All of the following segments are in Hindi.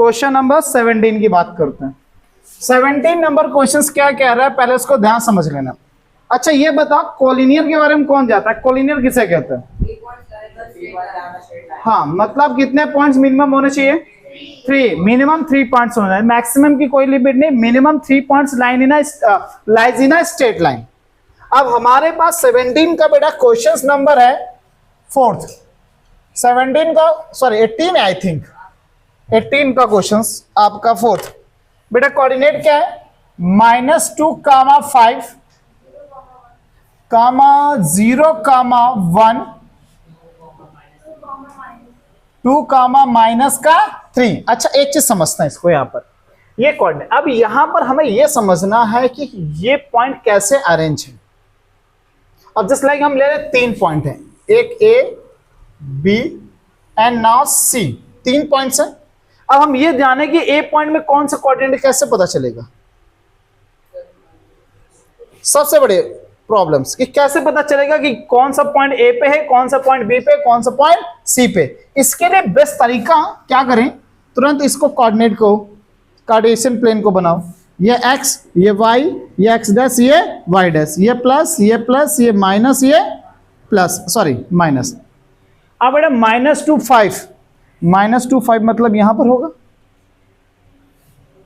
क्वेश्चन नंबर 17 की बात करते हैं। 17 नंबर क्वेश्चन क्या कह रहा है, पहले उसको ध्यान समझ लेना। अच्छा ये बता, कोलिनियर के बारे में कौन जाता है? कोलिनियर किसे कहते हैं? हाँ, मतलब कितने पॉइंट्स मिनिमम होने चाहिए? 3, मिनिमम 3 पॉइंट्स होना है। मैक्सिमम की कोई लिमिट नहीं, minimum 3 points lies in a straight line. अब हमारे पास 17 का बेटा क्वेश्चन नंबर है 4th, 17 का सॉरी 18 है आई थिंक, 18 का क्वेश्चन आपका 4th। बेटा कोऑर्डिनेट क्या है? -2, 5, 0, 1, 2, -3। अच्छा एक चीज समझते हैं इसको, यहां पर ये कोऑर्डिनेट। अब यहां पर हमें यह समझना है कि ये पॉइंट कैसे अरेंज है। अब जस्ट लाइक हम ले रहे 3 पॉइंट हैं, एक A, B and now C, 3 points हैं। अब हम ये जाने कि ए पॉइंट में कौन सा कोऑर्डिनेट कैसे पता चलेगा। सबसे बड़े प्रॉब्लम्स कि कैसे पता चलेगा कि कौन सा पॉइंट ए पे है, कौन सा पॉइंट बी पे, कौन सा पॉइंट सी पे। इसके लिए बेस्ट तरीका क्या करें, तुरंत इसको कोऑर्डिनेट को कार्टेशियन प्लेन को बनाओ। ये x, ये y, ये x डैश, ये y डैश, ये प्लस, ये माइनस, ये प्लस, सॉरी माइनस। अब बेटा -2, 5, -2, 5 मतलब यहां पर होगा,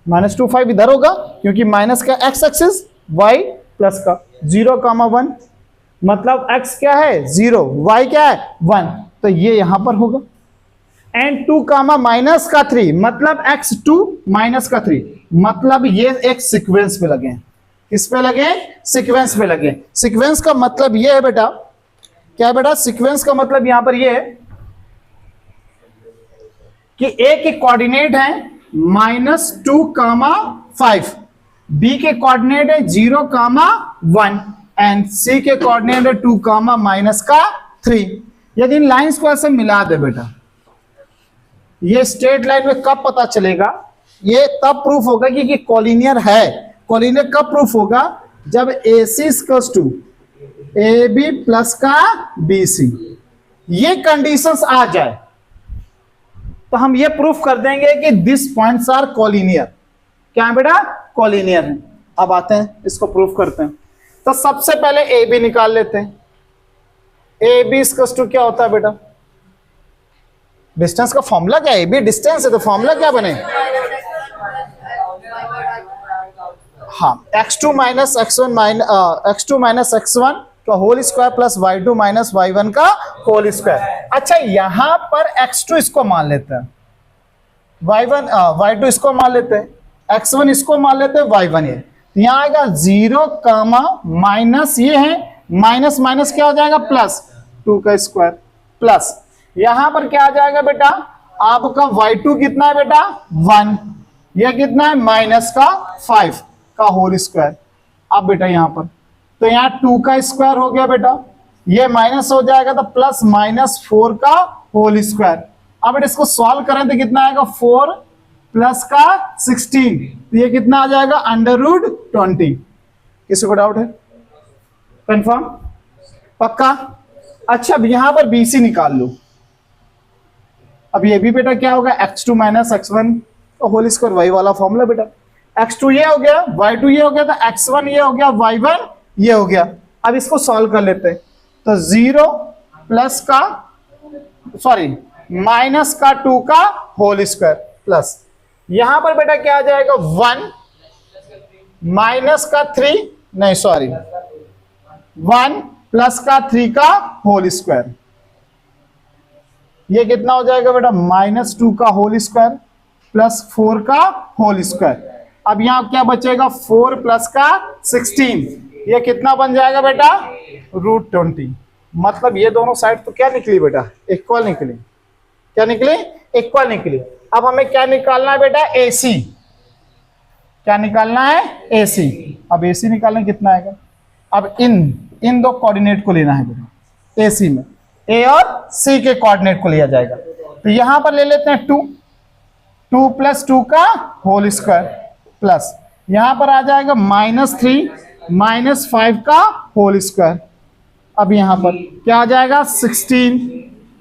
-2, 5 इधर होगा क्योंकि माइनस का x एक्सिस, y प्लस का 0, 1 मतलब x क्या है 0, y क्या है 1, तो ये यहां पर होगा। एंड 2, -3 मतलब x2 -3 मतलब ये एक सीक्वेंस पे लगे हैं। किस पे लगे? सीक्वेंस पे लगे। सीक्वेंस का मतलब ये है बेटा, क्या है बेटा? सीक्वेंस का मतलब यहां पर ये है कि a के कोऑर्डिनेट है -2, 5, b के कोऑर्डिनेट है 0, 1 एंड c के कोऑर्डिनेट है 2, -3। यदि इन लाइंस को ऐसे मिला दे बेटा, ये स्ट्रेट लाइन में कब पता चलेगा? ये तब प्रूफ होगा कि कोलिनियर है। कोलिनियर कब प्रूफ होगा? जब AC = AB प्लस का BC, ये कंडीशंस आ जाए तो हम ये प्रूफ कर देंगे कि दिस पॉइंट्स आर कोलिनियर। क्या है बेटा? कोलिनियर है। अब आते हैं इसको प्रूफ करते हैं। तो सबसे पहले AB निकाल लेते हैं। AB = क्या होता है बेटा? डिस्टेंस का फॉर्मूला क्या है? AB डिस्टेंस है तो फॉर्मूला क्या बने? हाँ, x2 - x1 का whole square plus y2 - y1 का होल स्क्वायर। अच्छा यहां पर x2 इसको मान लेते हैं, y2 इसको मान लेते हैं, x1 इसको मान लेते हैं, y1 ये। यहां आएगा 0, माइनस ये है, माइनस माइनस क्या हो जाएगा? प्लस 2 का स्क्वायर प्लस यहां पर क्या आ जाएगा बेटा? आपका y2 कितना है बेटा? 1, यह कितना है? -5 का होल स्क्वायर। अब बेटा यहां पर तो यहां 2 का स्क्वायर हो गया बेटा, ये माइनस हो जाएगा तो प्लस -4 का होल स्क्वायर। अब इसको सॉल्व करें तो कितना आएगा? 4 प्लस का 16, तो ये कितना आ जाएगा? √20। किसी को डाउट है? कंफर्म? पक्का? अच्छा अब यहां पर BC निकाल लो। अब ये भी बेटा क्या होगा? x2 - x1 होल स्क्वायर, वही वाला फॉर्मूला बेटा। x2 ये हो गया, y2 ये हो गया, तो x1 ये हो गया, y1 ये हो गया। अब इसको सॉल्व कर लेते हैं तो 0 प्लस का सॉरी माइनस का 2 का होल स्क्वायर प्लस यहां पर बेटा क्या आ जाएगा? 1 माइनस का 3 नहीं सॉरी 1 प्लस का 3 का होल स्क्वायर। ये कितना हो जाएगा बेटा? -2 का होल स्क्वायर प्लस 4 का होल स्क्वायर। अब यहां क्या बचेगा? 4 प्लस का 16, ये कितना बन जाएगा बेटा? √20। मतलब ये दोनों साइड तो क्या निकली बेटा? इक्वल निकली। क्या निकली? इक्वल निकली। अब हमें क्या निकालना है बेटा? AC। क्या निकालना है? AC। अब AC निकालना कितना आएगा? अब इन दो कोऑर्डिनेट को लेना है बेटा AC में, A और C के कोऑर्डिनेट को लिया जाएगा। तो यहां पर ले लेते हैं 2 प्लस 2 का होल स्क्वायर प्लस यहां पर आ जाएगा -3 -5 का होल स्क्वायर। अब यहां पर क्या आ जाएगा? 16,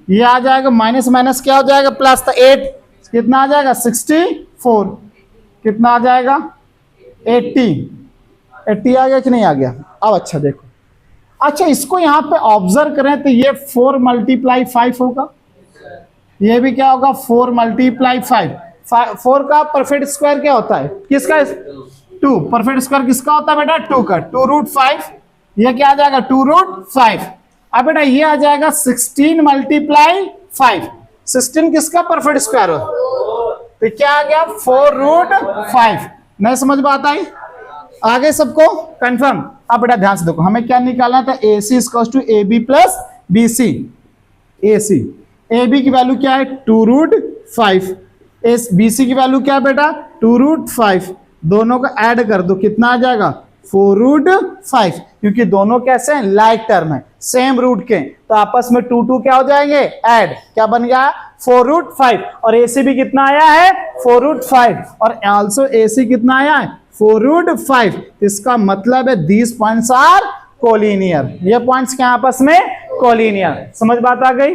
ये आ जाएगा माइनस माइनस क्या हो जाएगा? प्लस, तो 8 कितना आ जाएगा? 64 4 कितना आ जाएगा 80 आ गया कि नहीं आ गया। अब अच्छा देखो, अच्छा इसको यहां पे ऑब्जर्व करें तो ये 4 × 5 होगा, ये भी क्या होगा 4 × 5। 4 का परफेक्ट स्क्वायर क्या होता है, किसका 2, परफेक्ट स्क्वायर किसका होता है बेटा 2 का, 2√5, ये क्या आ जाएगा 2√5। अब बेटा ये आ जाएगा 16 × 5, 16 किसका परफेक्ट स्क्वायर हो, तो क्या आ गया 4√5। नहीं समझ बात आई, आगे सबको कंफर्म। अब बेटा ध्यान से देखो, हमें क्या निकालना था, AC = AB + BC। AC AB की वैल्यू क्या है 2√5, BC की वैल्यू क्या है बेटा 2√5, दोनों को ऐड कर दो कितना आ जाएगा 4√5, क्योंकि दोनों कैसे हैं लाइक टर्म है, सेम रूट के, तो आपस में 2 क्या हो जाएंगे ऐड, क्या बन गया 4√5। और AC भी कितना आया है 4√5, और आल्सो AC कितना आया है 4√5। इसका मतलब है दीज पॉइंट्स आर कोलिनियर, ये पॉइंट्स क्या आपस में कोलिनियर। समझ बात आ गई।